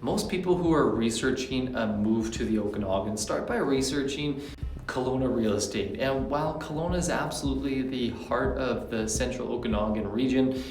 Most people who are researching a move to the Okanagan start by researching Kelowna real estate. And while Kelowna is absolutely the heart of the central Okanagan region,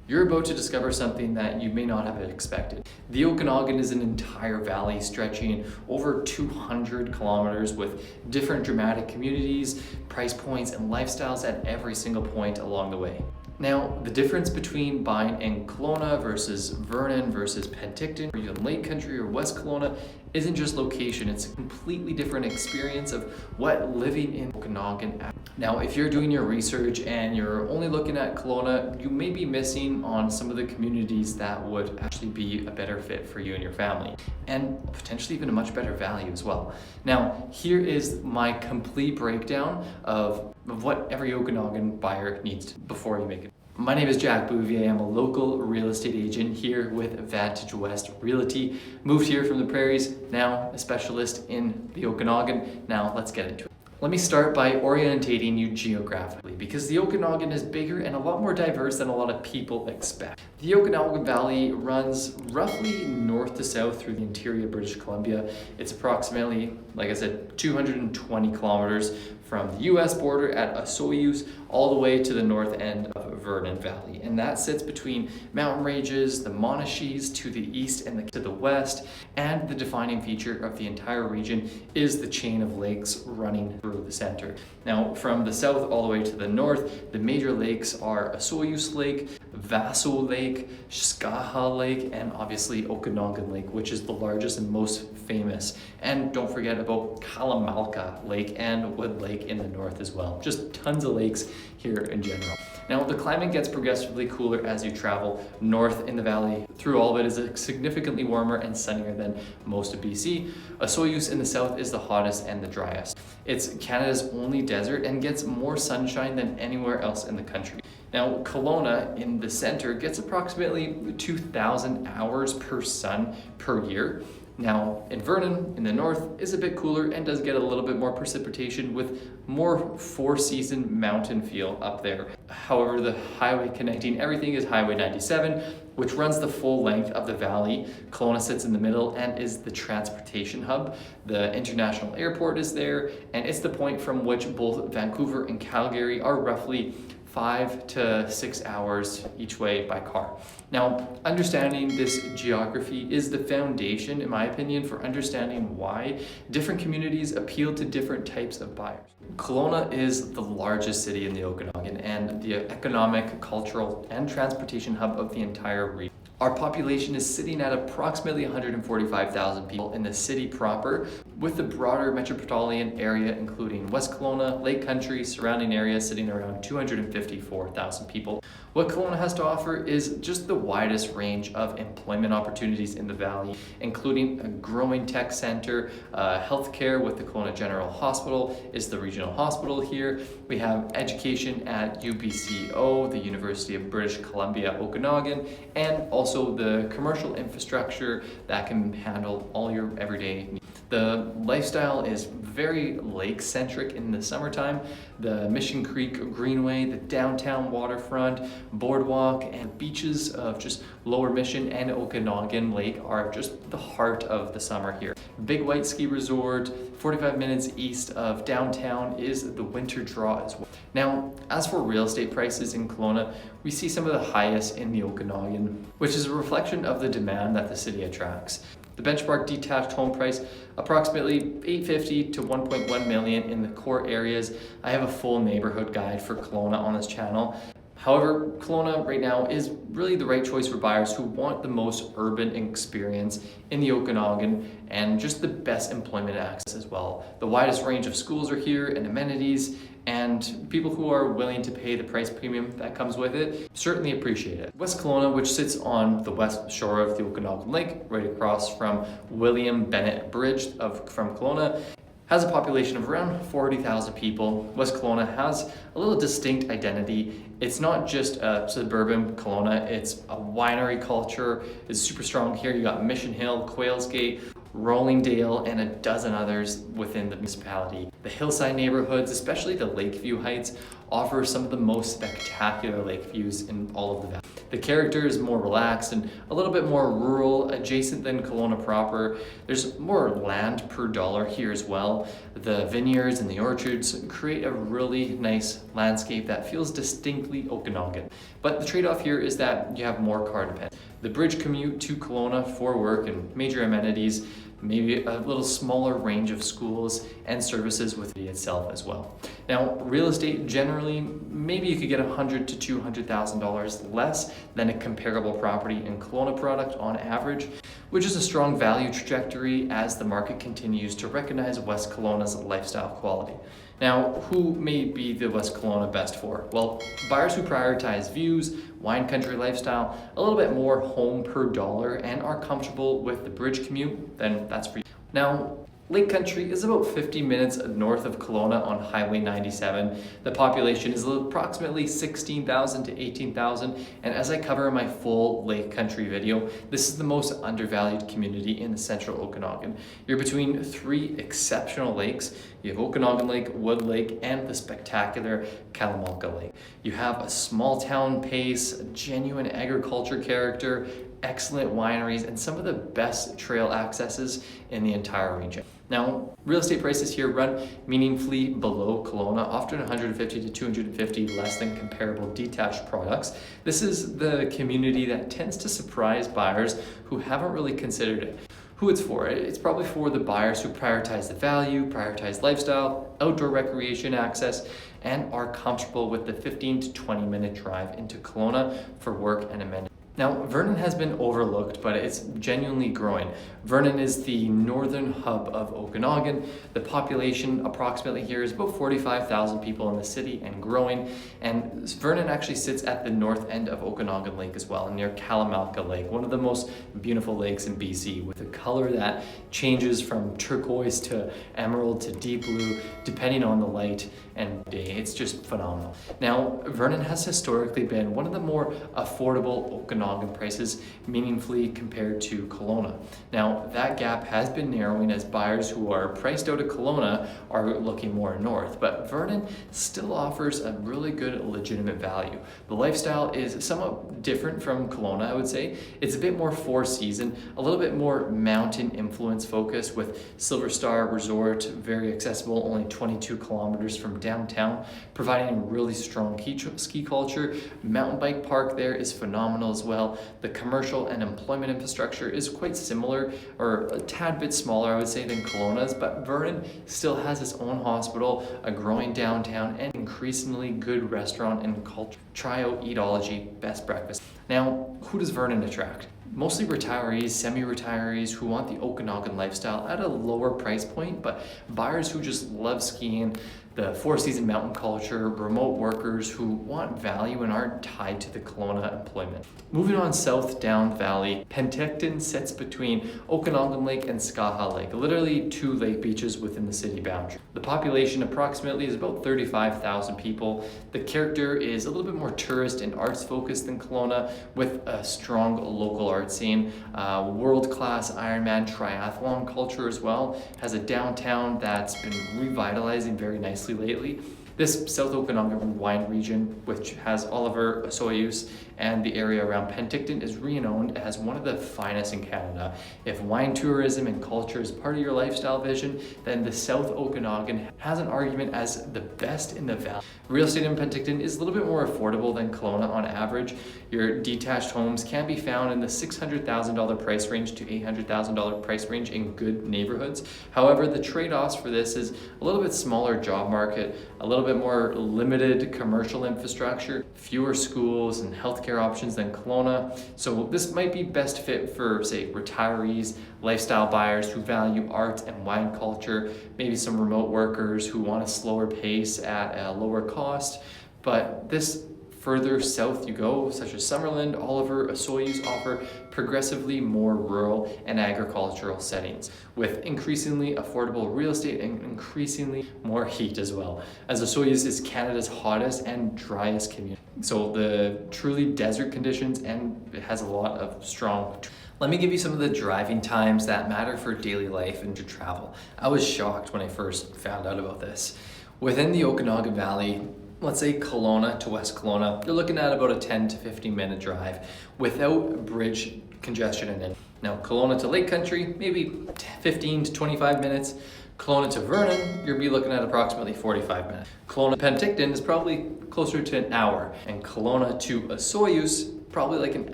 you're about to discover something that you may not have expected. The Okanagan is an entire valley stretching over 200 kilometers with different dramatic communities, price points, and lifestyles at every single point along the way. Now, the difference between buying in Kelowna versus Vernon versus Penticton, or even Lake Country or West Kelowna, isn't just location, it's a completely different experience of what living in Okanagan. Now, if you're doing your research and you're only looking at Kelowna, you may be missing on some of the communities that would actually be a better fit for you and your family, and potentially even a much better value as well. Now, here is my complete breakdown of what every Okanagan buyer needs before you make it. My name is Jack Bouvier. I'm a local real estate agent here with Vantage Realty. Moved here from the prairies, now a specialist in the Okanagan. Now let's get into it. Let me start by orientating you geographically, because the Okanagan is bigger and a lot more diverse than a lot of people expect. The Okanagan Valley runs roughly north to south through the interior of British Columbia. It's approximately, like I said, 220 kilometers from the US border at Osoyoos all the way to the north end of Vernon Valley. And that sits between mountain ranges, the Monachees to the east and to the west. And the defining feature of the entire region is the chain of lakes running through the center. Now, from the south all the way to the north, the major lakes are Osoyoos Lake, Vaso Lake, Skaha Lake, and obviously Okanagan Lake, which is the largest and most famous. And don't forget about Kalamalka Lake and Wood Lake in the north as well. Just tons of lakes here in general. Now, the climate gets progressively cooler as you travel north in the valley. Through all of it is significantly warmer and sunnier than most of BC. Osoyoos in the south is the hottest and the driest. It's Canada's only desert and gets more sunshine than anywhere else in the country. Now, Kelowna in the center gets approximately 2,000 hours per sun per year. Now, in Vernon, in the north, is a bit cooler and does get a little bit more precipitation with more four-season mountain feel up there. However, the highway connecting everything is Highway 97, which runs the full length of the valley. Kelowna sits in the middle and is the transportation hub. The international airport is there, and it's the point from which both Vancouver and Calgary are roughly 5 to 6 hours each way by car. Now, understanding this geography is the foundation, in my opinion, for understanding why different communities appeal to different types of buyers. Kelowna is the largest city in the Okanagan and the economic, cultural, and transportation hub of the entire region. Our population is sitting at approximately 145,000 people in the city proper, with the broader metropolitan area including West Kelowna, Lake Country, surrounding areas sitting around 254,000 people. What Kelowna has to offer is just the widest range of employment opportunities in the valley, including a growing tech center, healthcare with the Kelowna General Hospital is the regional hospital here. We have education at UBCO, the University of British Columbia, Okanagan, and also the commercial infrastructure that can handle all your everyday needs. The lifestyle is very lake-centric in the summertime. The Mission Creek Greenway, the downtown waterfront, boardwalk, and beaches of just Lower Mission and Okanagan Lake are just the heart of the summer here. Big White Ski Resort, 45 minutes east of downtown, is the winter draw as well. Now, as for real estate prices in Kelowna, we see some of the highest in the Okanagan, which is a reflection of the demand that the city attracts. The benchmark detached home price, approximately $850,000 to $1.1 million in the core areas. I have a full neighborhood guide for Kelowna on this channel. However, Kelowna right now is really the right choice for buyers who want the most urban experience in the Okanagan and just the best employment access as well. The widest range of schools are here and amenities, and people who are willing to pay the price premium that comes with it certainly appreciate it. West Kelowna, which sits on the west shore of the Okanagan Lake, right across from William Bennett Bridge from Kelowna, has a population of around 40,000 people. West Kelowna has a little distinct identity. It's not just a suburban Kelowna, it's a winery culture. It's super strong here. You got Mission Hill, Quailsgate, Rollingdale, and a dozen others within the municipality. The hillside neighborhoods, especially the Lakeview Heights, offer some of the most spectacular lake views in all of the valley. The character is more relaxed and a little bit more rural adjacent than Kelowna proper. There's more land per dollar here as well. The vineyards and the orchards create a really nice landscape that feels distinctly Okanagan. But the trade-off here is that you have more car dependence. The bridge commute to Kelowna for work and major amenities, maybe a little smaller range of schools and services within itself as well. Now, real estate generally, maybe you could get $100,000 to $200,000 less than a comparable property in Kelowna product on average, which is a strong value trajectory as the market continues to recognize West Kelowna's lifestyle quality. Now, who may be the West Kelowna best for? Well, buyers who prioritize views, wine country lifestyle, a little bit more home per dollar, and are comfortable with the bridge commute, then that's for you. Now, Lake Country is about 50 minutes north of Kelowna on Highway 97. The population is approximately 16,000 to 18,000, and as I cover in my full Lake Country video, this is the most undervalued community in the central Okanagan. You're between three exceptional lakes. You have Okanagan Lake, Wood Lake, and the spectacular Calgary Lake. You have a small town pace, a genuine agriculture character, excellent wineries, and some of the best trail accesses in the entire region. Now, real estate prices here run meaningfully below Kelowna, often 150 to 250 less than comparable detached products. This is the community that tends to surprise buyers who haven't really considered it. Who it's for? It's probably for the buyers who prioritize the value, prioritize lifestyle, outdoor recreation access, and are comfortable with the 15 to 20 minute drive into Kelowna for work and amenities. Now, Vernon has been overlooked, but it's genuinely growing. Vernon is the northern hub of Okanagan. The population approximately here is about 45,000 people in the city and growing. And Vernon actually sits at the north end of Okanagan Lake as well, near Calgary Lake, one of the most beautiful lakes in BC, with a color that changes from turquoise to emerald to deep blue, depending on the light and day. It's just phenomenal. Now, Vernon has historically been one of the more affordable Okanagan prices meaningfully compared to Kelowna. Now, that gap has been narrowing as buyers who are priced out of Kelowna are looking more north, but Vernon still offers a really good legitimate value. The lifestyle is somewhat different from Kelowna, I would say. It's a bit more four-season, a little bit more mountain influence focused, with Silver Star Resort, very accessible, only 22 kilometers from downtown, providing a really strong ski culture. Mountain bike park there is phenomenal as well. The commercial and employment infrastructure is quite similar, or a tad bit smaller, I would say, than Kelowna's, but Vernon still has its own hospital, a growing downtown, and increasingly good restaurant and culture. Trio Eatology, best breakfast. Now, who does Vernon attract? Mostly retirees, semi-retirees who want the Okanagan lifestyle at a lower price point, but buyers who just love skiing, the four-season mountain culture, remote workers who want value and aren't tied to the Kelowna employment. Moving on south down valley, Penticton sits between Okanagan Lake and Skaha Lake, literally two lake beaches within the city boundary. The population approximately is about 35,000 people. The character is a little bit more tourist and arts focused than Kelowna, with a strong local art scene, world-class Ironman triathlon culture as well, has a downtown that's been revitalizing very nicely lately. This South Okanagan wine region, which has Oliver, Osoyoos, and the area around Penticton, is renowned as one of the finest in Canada. If wine tourism and culture is part of your lifestyle vision, then the South Okanagan has an argument as the best in the valley. Real estate in Penticton is a little bit more affordable than Kelowna on average. Your detached homes can be found in the $600,000 price range to $800,000 price range in good neighborhoods. However, the trade-offs for this is a little bit smaller job market, a little bit more limited commercial infrastructure, fewer schools and healthcare options than Kelowna. So this might be best fit for, say, retirees, lifestyle buyers who value art and wine culture, maybe some remote workers who want a slower pace at a lower cost. But this further south you go, such as Summerland, Oliver, Osoyoos, offer progressively more rural and agricultural settings, with increasingly affordable real estate and increasingly more heat as well, as Osoyoos is Canada's hottest and driest community. So the truly desert conditions, and it has a lot of strong. Let me give you some of the driving times that matter for daily life and to travel. I was shocked when I first found out about this. Within the Okanagan Valley, let's say Kelowna to West Kelowna, you're looking at about a 10 to 15 minute drive without bridge congestion in it. Now, Kelowna to Lake Country, maybe 15 to 25 minutes. Kelowna to Vernon, you'll be looking at approximately 45 minutes. Kelowna to Penticton is probably closer to an hour, and Kelowna to Osoyoos, probably like an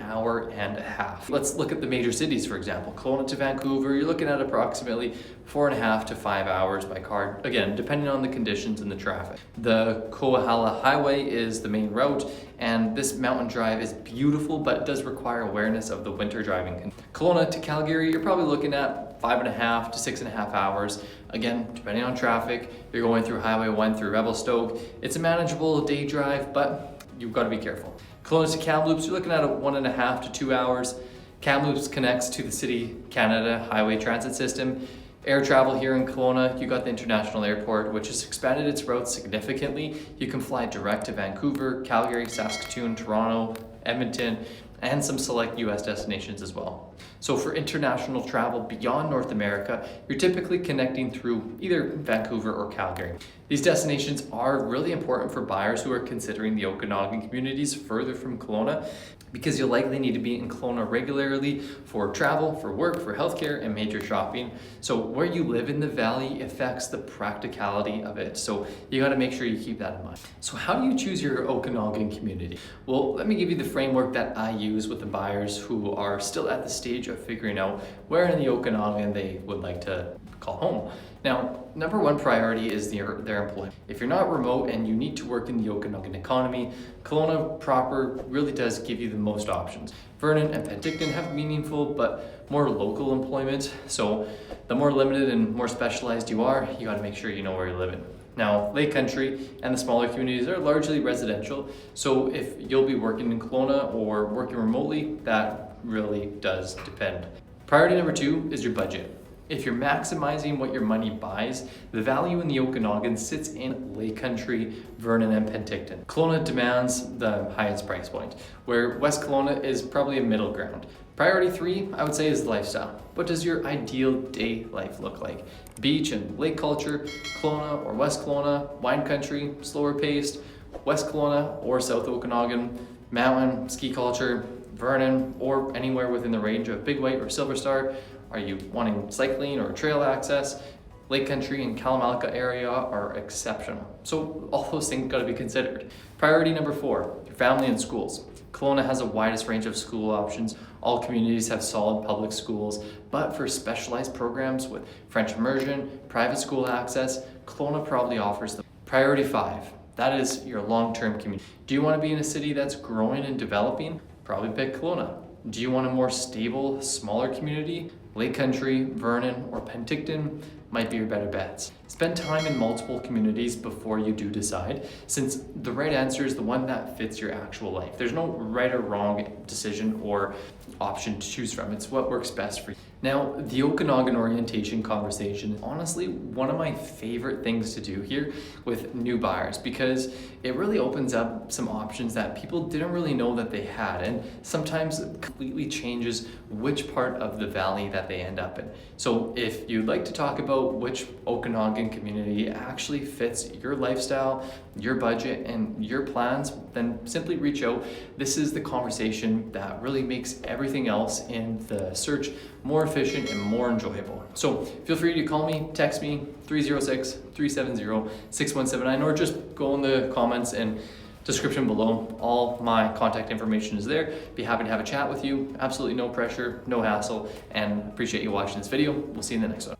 hour and a half. Let's look at the major cities, for example. Kelowna to Vancouver, you're looking at approximately 4.5 to 5 hours by car, again, depending on the conditions and the traffic. The Koahala Highway is the main route, and this mountain drive is beautiful, but it does require awareness of the winter driving. Kelowna to Calgary, you're probably looking at 5.5 to 6.5 hours. Again, depending on traffic, you're going through Highway 1 through Revelstoke. It's a manageable day drive, but you've got to be careful. Kelowna to Kamloops, you're looking at 1.5 to 2 hours. Kamloops connects to the City Canada Highway Transit System. Air travel here in Kelowna, you got the International Airport, which has expanded its routes significantly. You can fly direct to Vancouver, Calgary, Saskatoon, Toronto, Edmonton, and some select US destinations as well. So for international travel beyond North America, you're typically connecting through either Vancouver or Calgary. These destinations are really important for buyers who are considering the Okanagan communities further from Kelowna, because you'll likely need to be in Kelowna regularly for travel, for work, for healthcare, and major shopping. So where you live in the valley affects the practicality of it. So you gotta make sure you keep that in mind. So how do you choose your Okanagan community? Well, let me give you the framework that I use with the buyers who are still at the stage of figuring out where in the Okanagan they would like to call home. Now, number one priority is their employment. If you're not remote and you need to work in the Okanagan economy, Kelowna proper really does give you the most options. Vernon and Penticton have meaningful but more local employment, so the more limited and more specialized you are, you gotta make sure you know where you're living. Now, Lake Country and the smaller communities are largely residential, so if you'll be working in Kelowna or working remotely, that really does depend. Priority number two is your budget. If you're maximizing what your money buys, the value in the Okanagan sits in Lake Country, Vernon, and Penticton. Kelowna demands the highest price point, where West Kelowna is probably a middle ground. Priority three, I would say, is lifestyle. What does your ideal day life look like? Beach and lake culture, Kelowna or West Kelowna, wine country, slower paced, West Kelowna or South Okanagan, mountain, ski culture, Vernon, or anywhere within the range of Big White or Silver Star. Are you wanting cycling or trail access? Lake Country and Kalamalka area are exceptional. So all those things gotta be considered. Priority number four, your family and schools. Kelowna has the widest range of school options. All communities have solid public schools, but for specialized programs with French immersion, private school access, Kelowna probably offers them. Priority five, that is your long-term community. Do you wanna be in a city that's growing and developing? Probably pick Kelowna. Do you want a more stable, smaller community? Lake Country, Vernon, or Penticton might be your better bets. Spend time in multiple communities before you do decide, since the right answer is the one that fits your actual life. There's no right or wrong decision or option to choose from. It's what works best for you. Now, the Okanagan orientation conversation is honestly one of my favorite things to do here with new buyers, because it really opens up some options that people didn't really know that they had, and sometimes completely changes which part of the valley that they end up in. So if you'd like to talk about which Okanagan community actually fits your lifestyle, your budget, and your plans, then simply reach out. This is the conversation that really makes everything else in the search more efficient and more enjoyable. So feel free to call me, text me, 306-370-6179, or just go in the comments and description below. All my contact information is there. Be happy to have a chat with you. Absolutely no pressure, no hassle, and appreciate you watching this video. We'll see you in the next one.